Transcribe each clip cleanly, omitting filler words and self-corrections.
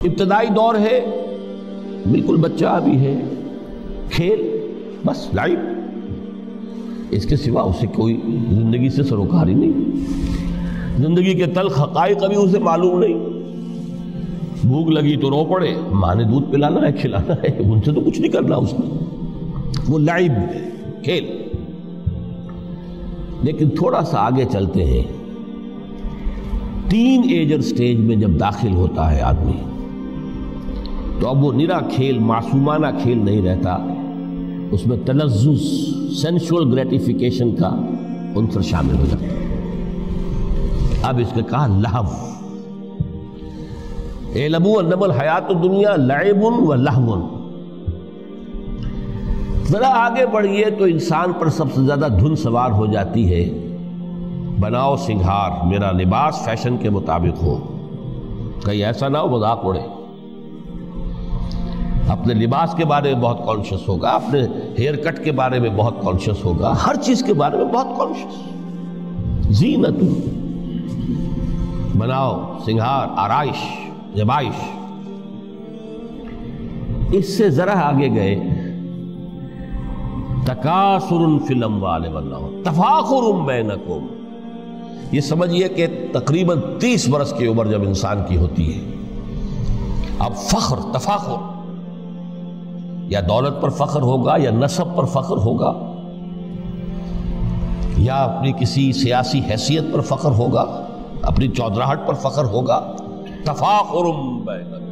ابتدائی دور ہے، بالکل بچہ ابھی ہے، کھیل بس لائف، اس کے سوا اسے کوئی زندگی سے سروکار ہی نہیں، زندگی کے تلخ حقائق ابھی اسے معلوم نہیں۔ بھوک لگی تو رو پڑے، ماں نے دودھ پلانا ہے، کھلانا ہے، ان سے تو کچھ نہیں کرنا اس نے، وہ لعب ہے، کھیل۔ لیکن تھوڑا سا آگے چلتے ہیں، ٹین ایجر سٹیج میں جب داخل ہوتا ہے آدمی تو اب وہ نرا کھیل، معصومانہ کھیل نہیں رہتا، اس میں تلذذ، سینشول گریٹیفیکیشن کا عنصر شامل ہو جاتا ہے۔ اب اس نے کہا لہو، اعلموا انما الحیات الدنیا لعب و لہو۔ ذرا آگے بڑھیے تو انسان پر سب سے زیادہ دھن سوار ہو جاتی ہے، بناؤ سنگھار، میرا لباس فیشن کے مطابق ہو، کہیں ایسا نہ ہو مذاق اڑے۔ اپنے لباس کے بارے میں بہت کانشیس ہوگا، اپنے ہیئر کٹ کے بارے میں بہت کانشیس ہوگا، ہر چیز کے بارے میں بہت کانشیس۔ زینت، بناؤ سنگھار، آرائش، زیبائش۔ اس سے ذرا آگے گئے، تکاثر فی الاموال والانفس تفاخر بینکم۔ یہ سمجھیے کہ تقریباً 30 برس کی عمر جب انسان کی ہوتی ہے، اب فخر، تفاخر، یا دولت پر فخر ہوگا، یا نسب پر فخر ہوگا، یا اپنی کسی سیاسی حیثیت پر فخر ہوگا، اپنی چودراہٹ پر فخر ہوگا۔ تفاخر بینکم،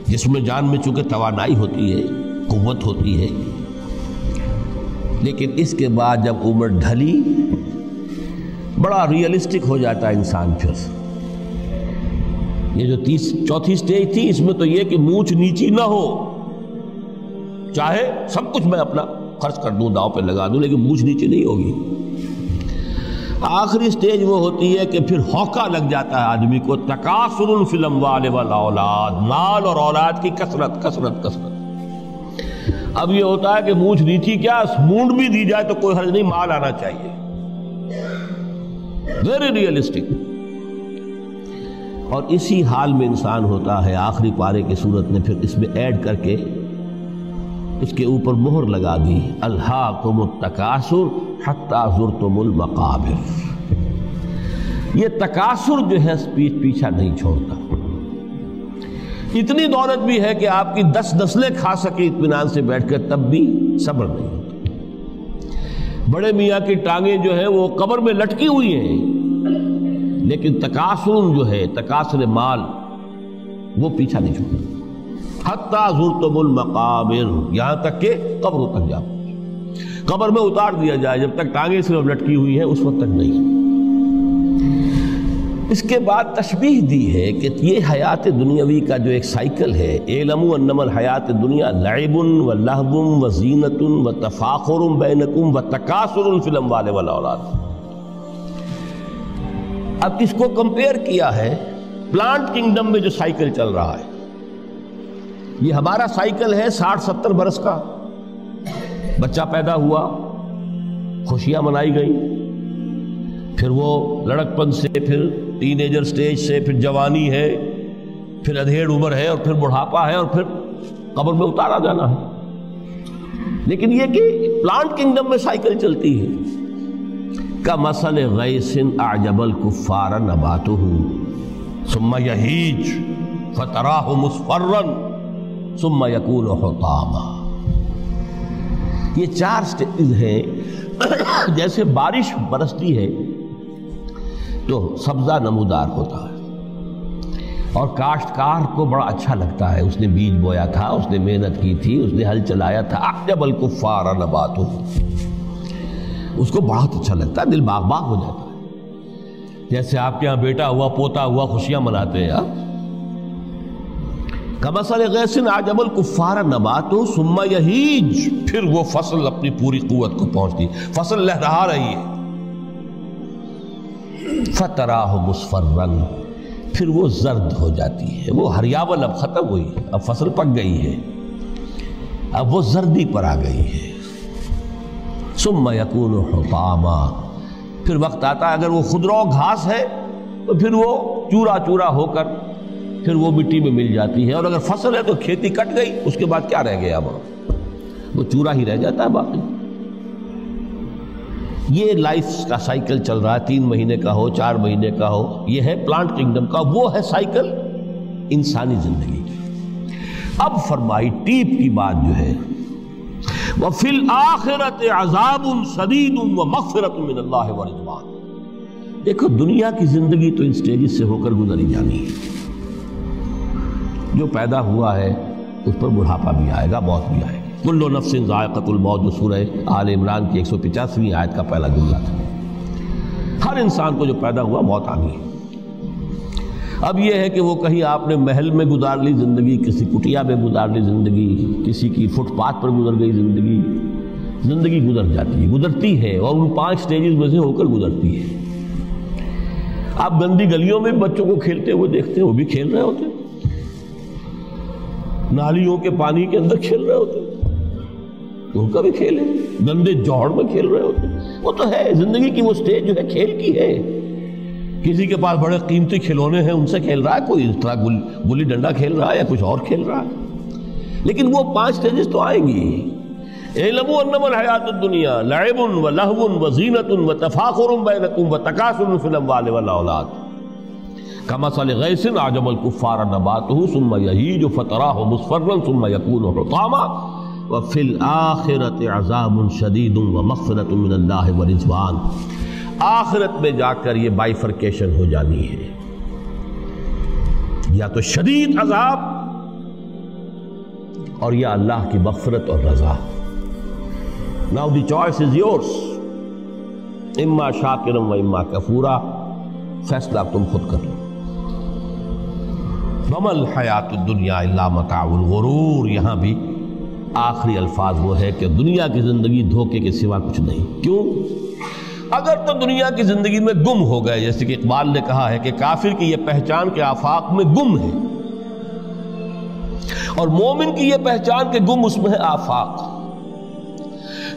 جس میں جان میں چونکہ توانائی ہوتی ہے، قوت ہوتی ہے، لیکن اس کے بعد جب عمر ڈھلی بڑا ریئلسٹک ہو جاتا ہے انسان۔ پھر یہ جو چوتھی سٹیج تھی، اس میں تو یہ کہ مونچھ نیچی نہ ہو، چاہے سب کچھ میں اپنا خرچ کر دوں، داؤ پہ لگا دوں، لیکن مونچھ نیچی نہیں ہوگی۔ آخری سٹیج وہ ہوتی ہے کہ پھر ہوکا لگ جاتا ہے آدمی کو، تکاثر فی الاموال والاولاد، مال اور اولاد کی کثرت کثرت کثرت۔ اب یہ ہوتا ہے کہ مونچھ نیچی کیا، مونڈ بھی دی جائے تو کوئی حرج نہیں، مال آنا چاہیے، ویری ریئلسٹک۔ اور اسی حال میں انسان ہوتا ہے۔ آخری پارے کی صورت نے پھر اس میں ایڈ کر کے اس کے اوپر مہر لگا دی، الہاکم التکاثر حتی زرتم المقابر۔ یہ تکاثر جو ہے پیچھا نہیں چھوڑتا۔ اتنی دولت بھی ہے کہ آپ کی 10 نسلیں کھا سکے اطمینان سے بیٹھ کر، تب بھی صبر نہیں ہوتا۔ بڑے میاں کی ٹانگیں جو ہیں وہ قبر میں لٹکی ہوئی ہیں، لیکن تکاثر جو ہے، تکاثر مال، وہ پیچھا نہیں چھوڑتا۔ حتی زرتم المقابر، یہاں تک کہ قبر تک جاؤ، قبر میں اتار دیا جائے، جب تک ٹانگیں صرف لٹکی ہوئی ہیں اس وقت تک نہیں۔ اس کے بعد تشبیہ دی ہے کہ یہ حیات دنیاوی کا جو ایک سائیکل ہے، اعلموا انما الحیات الدنیا لعب و لہو و زینت و تفاخر بینکم و تکاثر فی الاموال والاولاد۔ اب اس کو کمپیئر کیا ہے پلانٹ کنگڈم میں جو سائیکل چل رہا ہے۔ یہ ہمارا سائیکل ہے 60-70 برس کا، بچہ پیدا ہوا، خوشیاں منائی گئیں، پھر وہ لڑکپن سے، پھر ٹین ایجر سٹیج سے، پھر جوانی ہے، پھر ادھیڑ عمر ہے، اور پھر بڑھاپا ہے، اور پھر قبر میں اتارا جانا ہے۔ لیکن یہ کہ پلانٹ کنگڈم میں سائیکل چلتی ہے۔ کمثل غیث اعجب الکفار نباتہ ثم یہیج فتراہ مصفرا ثم یکون حطاما۔ یہ 4 سٹیج ہیں۔ جیسے بارش برستی ہے تو سبزہ نمودار ہوتا ہے، اور کاشتکار کو بڑا اچھا لگتا ہے، اس نے بیج بویا تھا، اس نے محنت کی تھی، اس نے ہل چلایا تھا۔ اعجب الکفار نباتہ، اس کو بہت اچھا لگتا ہے، دل باغ باغ ہو جاتا ہے۔ جیسے آپ کے ہاں بیٹا ہوا، پوتا ہوا، خوشیاں مناتے ہیں آپ۔ کمثل غیث اعجب الکفار نباتہ ثم یہیج، پھر وہ فصل اپنی پوری قوت کو پہنچتی، فصل لہرا رہی ہے، فتراہ مصفرا، پھر وہ زرد ہو جاتی ہے، وہ ہریاول اب ختم ہوئی ہے، اب فصل پک گئی ہے، اب وہ زردی پر آ گئی ہے۔ ثم یکون حطاما، پھر وقت آتا ہے، اگر وہ خضرو گھاس ہے تو پھر وہ چورا چورا ہو کر پھر وہ مٹی میں مل جاتی ہے، اور اگر فصل ہے تو کھیتی کٹ گئی، اس کے بعد کیا رہ گیا وہاں؟ وہ چورا ہی رہ جاتا ہے باقی۔ یہ لائف کا سائیکل چل رہا ہے، 3 مہینے کا ہو، 4 مہینے کا ہو، یہ ہے پلانٹ کنگڈم کا، وہ ہے سائیکل انسانی زندگی کی۔ اب فرمائی ٹیپ کی بات جو ہے، وَفِي الْآخِرَةِ عَذَابٌ شَدِيدٌ وَمَغْفِرَةٌ مِّنَ اللَّهِ وَرِضْوَانٌ۔ دیکھو دنیا کی زندگی تو ان سٹیجز سے ہو کر گزری جانی ہے، جو پیدا ہوا ہے اس پر بڑھاپا بھی آئے گا، موت بھی آئے گی۔ کل نفس ذائقۃ الموت، جو سورہ آل عمران کی 185ویں آیت کا پہلا جملہ تھا۔ ہر انسان کو جو پیدا ہوا موت آنی ہے۔ اب یہ ہے کہ وہ کہیں آپ نے محل میں گزار لی زندگی، کسی کٹیا میں گزار لی زندگی، کسی کی فٹ پاتھ پر گزر گئی زندگی، زندگی گزر جاتی ہے، گزرتی ہے، اور ان 5 سٹیجز میں سے ہو کر گزرتی ہے۔ آپ گندی گلیوں میں بچوں کو کھیلتے ہوئے دیکھتے ہیں، وہ بھی کھیل رہے ہوتے ہیں، نالیوں کے پانی کے اندر کھیل رہے ہوتے ہیں، ان کا بھی کھیل ہے، گندے جوہڑ میں کھیل رہے ہوتے ہیں، وہ تو ہے زندگی کی وہ سٹیج جو ہے کھیل کی ہے۔ کسی کے پاس بڑے قیمتی کھلونے ہیں، ان سے کھیل رہا ہے، کوئی اس طرح گلی ڈنڈا کھیل رہا ہے یا کچھ اور کھیل رہا ہے، لیکن وہ 5 سٹیجز تو آئیں گی۔ اعلموا انما الحیات الدنیا لعب ولہو وزینۃ وتفاخر بینکم وتکاثر فی الاموال والاولاد کمثل غیث اعجب الکفار نباتہ ثم یہیج فتراہ مصفرا ثم یکون حطاما وفی الآخرۃ عذاب شدید ومغفرۃ من اللہ ورضوان۔ آخرت میں جا کر یہ بائیفرکیشن ہو جانی ہے، یا تو شدید عذاب اور یا اللہ کی مغفرت اور رضا۔ Now the choice is yours، اما شاکرا و اما کفورا، فیصلہ تم خود کر لو۔ وما الحیات الدنیا الا متاع الغرور، یہاں بھی آخری الفاظ وہ ہے کہ دنیا کی زندگی دھوکے کے سوا کچھ نہیں۔ کیوں؟ اگر تو دنیا کی زندگی میں گم ہو گئے، جیسے کہ اقبال نے کہا ہے کہ کافر کی یہ پہچان کے آفاق میں گم ہے، اور مومن کی یہ پہچان کے گم اس میں ہے آفاق۔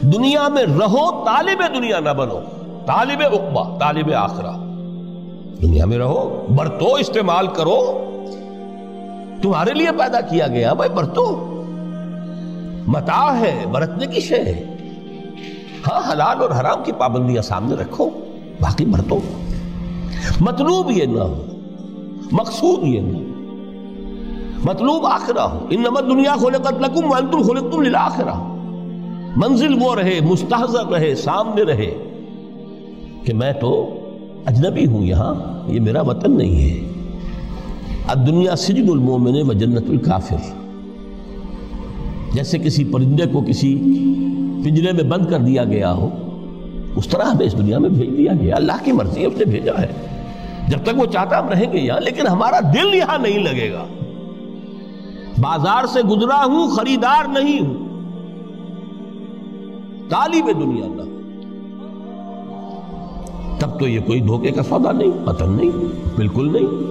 دنیا میں رہو، طالب دنیا نہ بنو، طالب عقبہ، طالب آخرہ۔ دنیا میں رہو، برتو، استعمال کرو، تمہارے لیے پیدا کیا گیا، بھائی برتو، متاع ہے، برتنے کی شے ہے۔ ہاں حلال اور حرام کی پابندیاں سامنے رکھو، باقی برتو۔ مطلوب یہ نہ ہو، مقصود یہ نہ ہو، مطلوب آخرہ ہو۔ انما الدنیا خلقت لکم وانتم خلقتم للآخرہ۔ منزل وہ رہے، مستحضر رہے، سامنے رہے کہ میں تو اجنبی ہوں، یہاں یہ میرا وطن نہیں ہے۔ الدنیا سجن المومن و جنت الکافر۔ جیسے کسی پرندے کو کسی پنجرے میں بند کر دیا گیا ہو، اس طرح ہمیں اس دنیا میں بھیج دیا گیا، اللہ کی مرضی اس نے بھیجا ہے۔ جب تک وہ چاہتا ہم رہیں گے یہاں، لیکن ہمارا دل یہاں نہیں لگے گا۔ بازار سے گزرا ہوں، خریدار نہیں ہوں، طالب دنیا نہ، تب تو یہ کوئی دھوکے کا سودا نہیں، وطن نہیں، بالکل نہیں۔